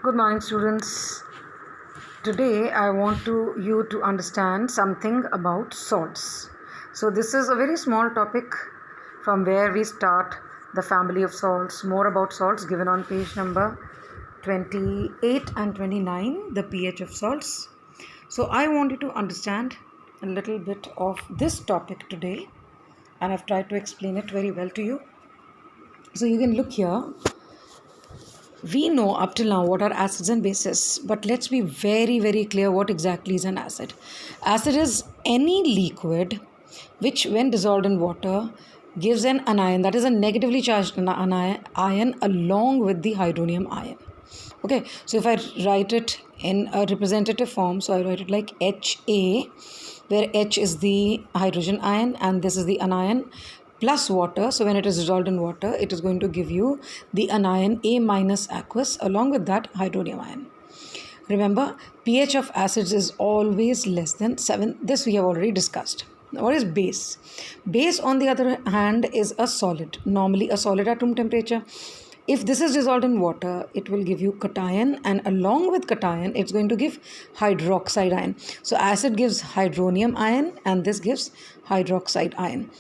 Good morning, students. Today I want you to understand something about salts. So this is a very small topic from where we start the family of salts. More about salts given on page number 28 and 29, the pH of salts. So I want you to understand a little bit of this topic today, and I've tried to explain it very well to you. So you can look here. We know up till now what are acids and bases, but let's be very, very clear what exactly is an acid. Acid is any liquid which, when dissolved in water, gives an anion, that is a negatively charged ion along with the hydronium ion. Okay, so if I write it in a representative form, so I write it like Ha, where H is the hydrogen ion and this is the anion, plus water. So when it is dissolved in water, it is going to give you the anion A minus aqueous along with that hydronium ion. Remember, pH of acids is always less than 7. This we have already discussed. What is base? Base, on the other hand, is a solid, normally a solid at room temperature. If this is dissolved in water, it will give you cation, and along with cation, it's going to give hydroxide ion. So acid gives hydronium ion and this gives hydroxide ion.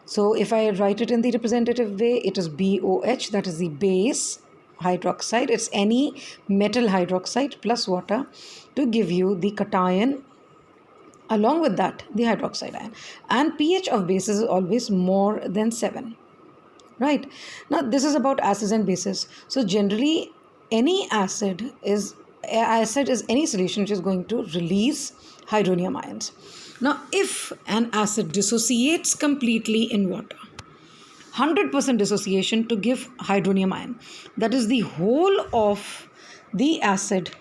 So if I write it in the representative way, it is BOH, that is the base hydroxide. It's any metal hydroxide plus water to give you the cation, along with that the hydroxide ion. And pH of bases is always more than 7. Right. Now this is about acids and bases. So generally any acid is any solution which is going to release hydronium ions. Now if an acid dissociates completely in water, 100% dissociation to give hydronium ion, that is the whole of the acid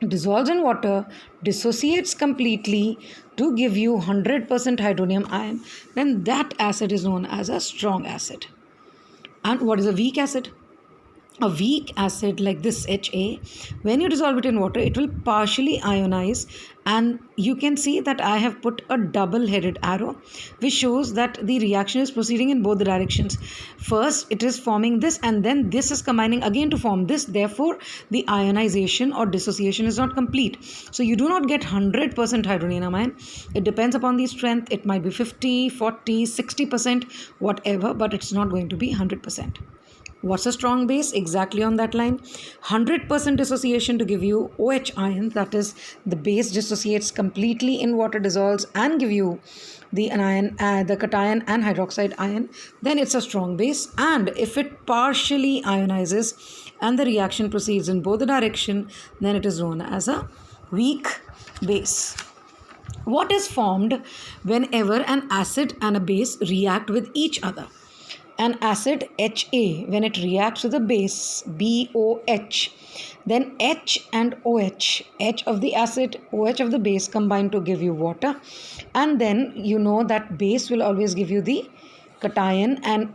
dissolves in water, dissociates completely to give you 100% hydronium ion, then that acid is known as a strong acid. And what is a weak acid? A weak acid like this HA, when you dissolve it in water, it will partially ionize, and you can see that I have put a double-headed arrow which shows that the reaction is proceeding in both the directions. First it is forming this and then this is combining again to form this. Therefore the ionization or dissociation is not complete. So you do not get 100% hydronium ion. It depends upon the strength. It might be 50, 40, 60%, whatever, but it's not going to be 100%. What's a strong base? Exactly on that line. 100% dissociation to give you OH ion, that is the base dissociates completely in water, dissolves and give you the anion, the cation and hydroxide ion, then it's a strong base. And if it partially ionizes and the reaction proceeds in both the direction, then it is known as a weak base. What is formed whenever an acid and a base react with each other? An acid HA, when it reacts with a base BOH, then H and OH, H of the acid, OH of the base, combine to give you water, and then you know that base will always give you the cation and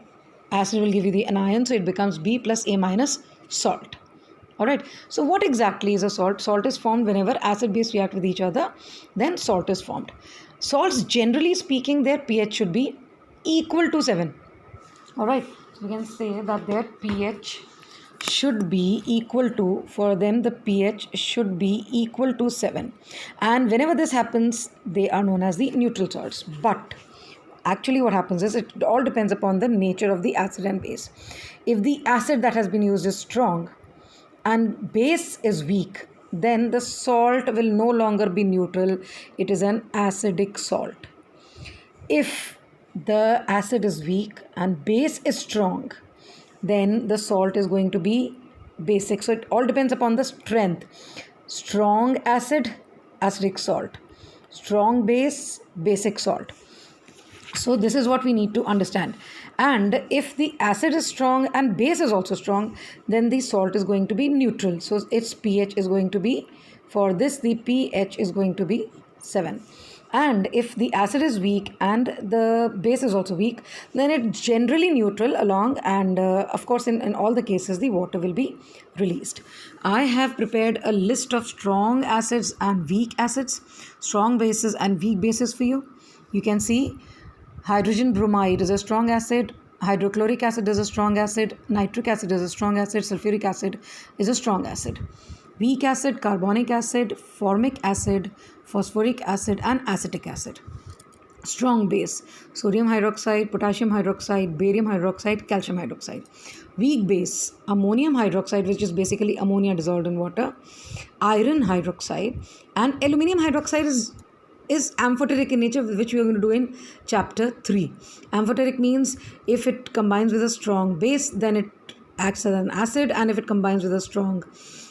acid will give you the anion, so it becomes B plus A minus salt. Alright, so what exactly is a salt? Salt is formed whenever acid base react with each other, then salt is formed. Salts, generally speaking, their pH should be equal to 7. Alright, so we can say that their pH should be equal to, for them the pH should be equal to 7. And whenever this happens, they are known as the neutral salts. But actually what happens is, it all depends upon the nature of the acid and base. If the acid that has been used is strong and base is weak, then the salt will no longer be neutral. It is an acidic salt. If the acid is weak and base is strong, then the salt is going to be basic. So it all depends upon the strength. Strong acid, acidic salt. Strong base, basic salt. So this is what we need to understand. And if the acid is strong and base is also strong, then the salt is going to be neutral. So its pH is going to be, for this the pH is going to be 7. And if the acid is weak and the base is also weak, then it's generally neutral along, and of course in all the cases the water will be released. I have prepared a list of strong acids and weak acids, strong bases and weak bases for you. You can see hydrogen bromide is a strong acid, Hydrochloric acid is a strong acid, nitric acid is a strong acid, sulfuric acid is a strong acid. Weak acid, carbonic acid, formic acid, phosphoric acid, and acetic acid. Strong base, sodium hydroxide, potassium hydroxide, barium hydroxide, calcium hydroxide. Weak base, ammonium hydroxide, which is basically ammonia dissolved in water, iron hydroxide, and aluminum hydroxide is amphoteric in nature, which we are going to do in chapter 3. Amphoteric means if it combines with a strong base, then it acts as an acid, and if it combines with a strong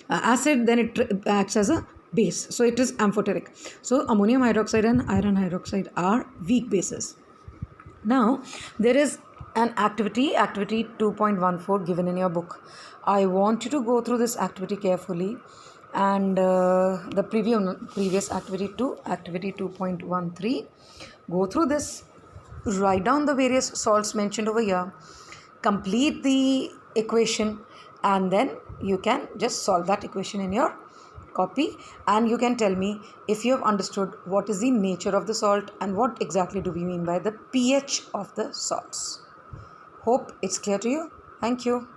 acid, then it acts as a base. So it is amphoteric. So ammonium hydroxide and iron hydroxide are weak bases. Now there is an activity 2.14 given in your book. I want you to go through this activity carefully, and the previous activity 2, activity 2.13. Go through this, write down the various salts mentioned over here, complete the equation, and then you can just solve that equation in your copy, and you can tell me if you have understood what is the nature of the salt and what exactly do we mean by the pH of the salts. Hope it's clear to you. Thank you.